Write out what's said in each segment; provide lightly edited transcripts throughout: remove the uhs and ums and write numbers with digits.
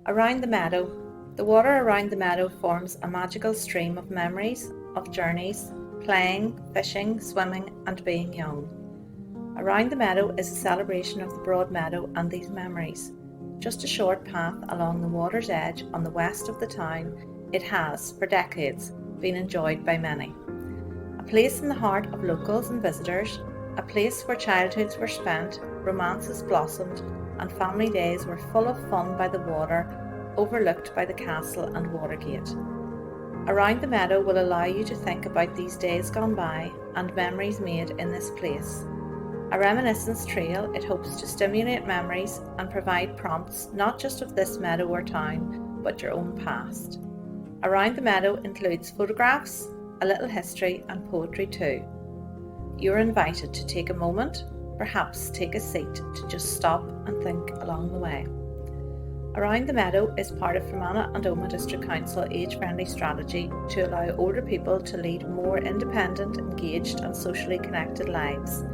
Around the meadow. The water around the meadow forms a magical stream of memories, of journeys, playing, fishing, swimming, and being young. Around the meadow is a celebration of the broad meadow and these memories. Just a short path along the water's edge on the west of the town, it has, for decades, been enjoyed by many. A place in the heart of locals and visitors, a place where childhoods were spent, romances blossomed, and family days were full of fun by the water, overlooked by the castle and Watergate. Around the meadow will allow you to think about these days gone by and memories made in this place. A reminiscence trail, it hopes to stimulate memories and provide prompts not just of this meadow or town, but your own past. Around the meadow includes photographs, a little history and poetry too. You are invited to take a moment, perhaps take a seat to just stop and think along the way. Around the meadow is part of Fermanagh and Omagh District Council age-friendly strategy to allow older people to lead more independent, engaged and socially connected lives,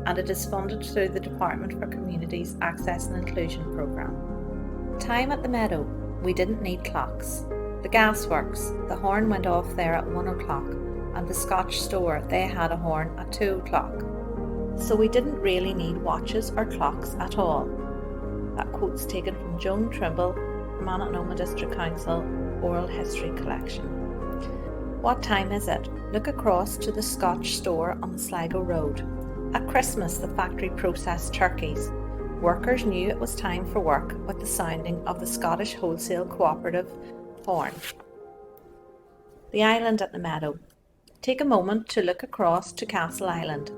and it is funded through the Department for Communities Access and Inclusion programme. Time at the meadow. We didn't need clocks. The gasworks, the horn went off there at 1 o'clock, and the Scotch store, they had a horn at 2 o'clock. So we didn't really need watches or clocks at all. That quote's taken from Joan Trimble, Fermanagh and Omagh District Council Oral History Collection. What time is it? Look across to the Scotch store on the Sligo Road. At Christmas, the factory processed turkeys. Workers knew it was time for work with the sounding of the Scottish Wholesale Cooperative horn. The island at the meadow. Take a moment to look across to Castle Island.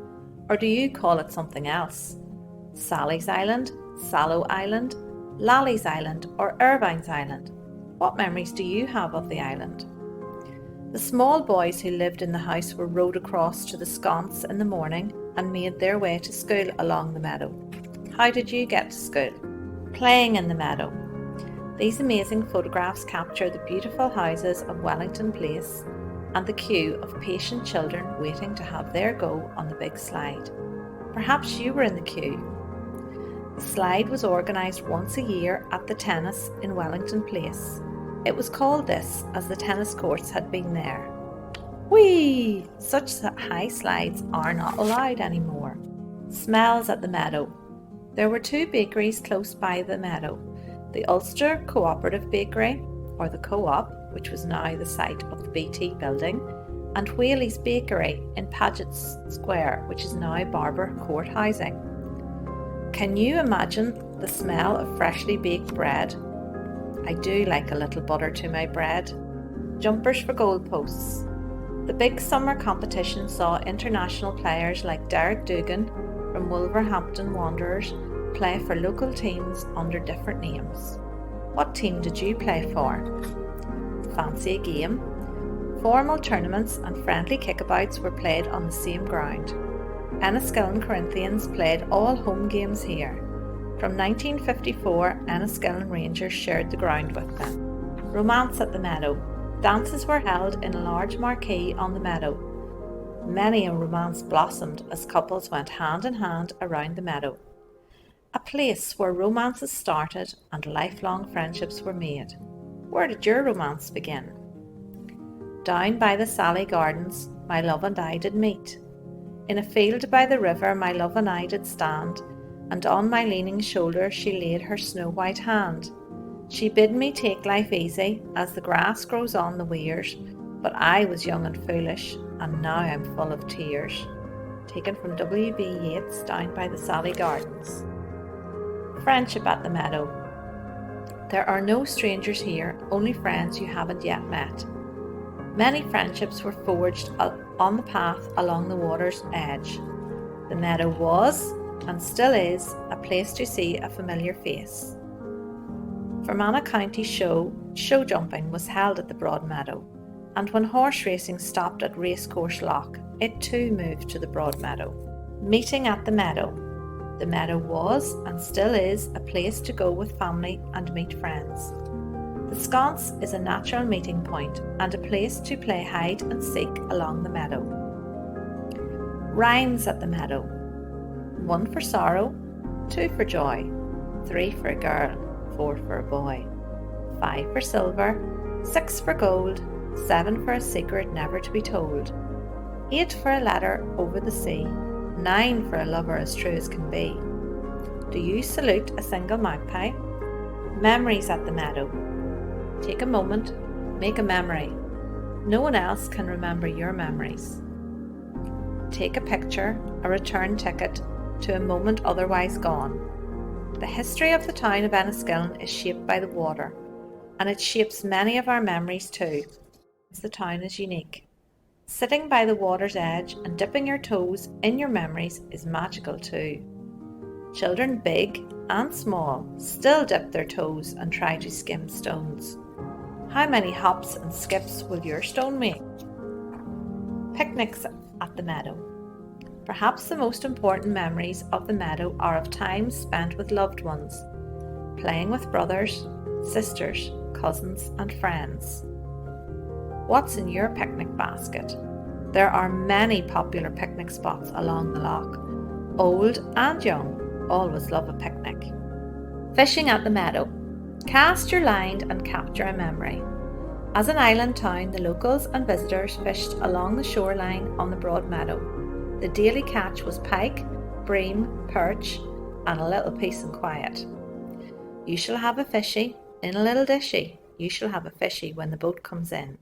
Or do you call it something else? Sally's Island, Sallow Island, Lally's Island or Irvine's Island? What memories do you have of the island? The small boys who lived in the house were rowed across to the sconce in the morning and made their way to school along the meadow. How did you get to school? Playing in the meadow. These amazing photographs capture the beautiful houses of Wellington Place and the queue of patient children waiting to have their go on the big slide. Perhaps you were in the queue. The slide was organised once a year at the tennis in Wellington Place. It was called this as the tennis courts had been there. Whee! Such high slides are not allowed anymore. Smells at the meadow. There were 2 bakeries close by the meadow. The Ulster Cooperative Bakery, or the Co-op, which was now the site of the BT building, and Whaley's Bakery in Paget Square, which is now Barber Court housing. Can you imagine the smell of freshly baked bread? I do like a little butter to my bread. Jumpers for goalposts. The big summer competition saw international players like Derek Dugan from Wolverhampton Wanderers play for local teams under different names. What team did you play for? Fancy a game? Formal tournaments and friendly kickabouts were played on the same ground. Enniskillen Corinthians played all home games here. From 1954, Enniskillen Rangers shared the ground with them. Romance at the meadow. Dances were held in a large marquee on the meadow. Many a romance blossomed as couples went hand in hand around the meadow. A place where romances started and lifelong friendships were made. Where did your romance begin? Down by the Sally Gardens, my love and I did meet. In a field by the river, my love and I did stand, and on my leaning shoulder she laid her snow-white hand. She bid me take life easy, as the grass grows on the weirs, but I was young and foolish, and now I'm full of tears. Taken from W.B. Yeats, Down by the Sally Gardens. Friendship at the meadow. There are no strangers here, only friends you haven't yet met. Many friendships were forged on the path along the water's edge. The meadow was, and still is, a place to see a familiar face. Fermanagh County show jumping was held at the Broad Meadow, and when horse racing stopped at Racecourse Loch, it too moved to the Broad Meadow. Meeting at the meadow. The meadow was, and still is, a place to go with family and meet friends. The sconce is a natural meeting point and a place to play hide and seek along the meadow. Rhymes at the meadow. 1 for sorrow, 2 for joy, 3 for a girl, 4 for a boy. 5 for silver, 6 for gold, 7 for a secret never to be told, 8 for a letter over the sea, 9 for a lover as true as can be. Do you salute a single magpie? Memories at the Meadow. Take a moment, make a memory. No one else can remember your memories. Take a picture, a return ticket to a moment otherwise gone. The history of the town of Enniskillen is shaped by the water, and it shapes many of our memories too. The town is unique. Sitting by the water's edge and dipping your toes in your memories is magical too. Children big and small still dip their toes and try to skim stones. How many hops and skips will your stone make? Picnics at the Meadow. Perhaps the most important memories of the Meadow are of times spent with loved ones, playing with brothers, sisters, cousins and friends. What's in your picnic basket? There are many popular picnic spots along the loch. Old and young always love a picnic. Fishing at the Meadow. Cast your line and capture a memory. As an island town, the locals and visitors fished along the shoreline on the broad meadow. The daily catch was pike, bream, perch, and a little peace and quiet. You shall have a fishy in a little dishy. You shall have a fishy when the boat comes in.